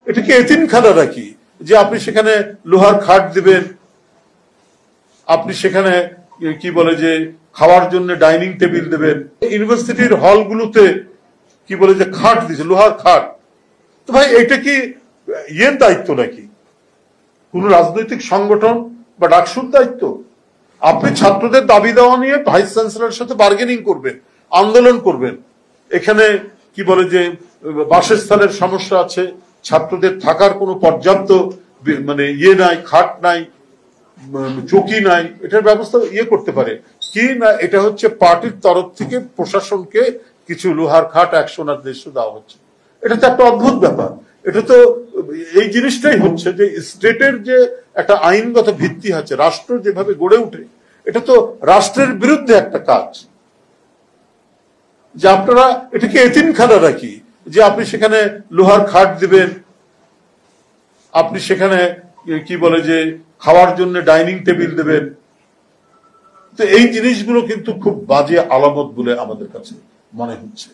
এটা কি এতিমখানা নাকি যে আপনি সেখানে লোহার খাট দিবেন, আপনি সেখানে কি বলে যে খাওয়ার জন্য ডাইনিং টেবিল দেবেন। ইউনিভার্সিটির হলগুলোতে কি বলে যে খাট দিছে, লোহার খাট। তো ভাই এটা কি ইয়ের দায়িত্ব নাকি, কোন রাজনৈতিক সংগঠন বা ডাকসুর দায়িত্ব? আপনি ছাত্রদের দাবি দেওয়া নিয়ে ভাইস চ্যান্সেলরের সাথে বার্গেনিং করবেন, আন্দোলন করবেন। এখানে কি বলে যে বাসস্থানের সমস্যা আছে, ছাত্রদের থাকার কোনো পর্যাপ্ত মানে ইয়ে নাই, খাট নাই, চৌকি নাই, এটার ব্যবস্থা করতে পারে কি না? এটা হচ্ছে পার্টির তরফ থেকে প্রশাসনকে কিছু লোহার খাট 100 দেওয়া হচ্ছে। এটা তো একটা অদ্ভুত ব্যাপার। এটা তো এই জিনিসটাই হচ্ছে যে স্টেটের যে একটা আইনগত ভিত্তি আছে, রাষ্ট্র যেভাবে গড়ে ওঠে, এটা তো রাষ্ট্রের বিরুদ্ধে একটা কাজ। যে আপনারা এটা কি এতিমখানা নাকি যে আপনি সেখানে লোহার খাট দিবেন, আপনি সেখানে কি বলে যে খাওয়ার জন্য ডাইনিং টেবিল দেবেন। তো এই জিনিসগুলো কিন্তু খুব বাজে আলামত বলে আমাদের কাছে মনে হচ্ছে।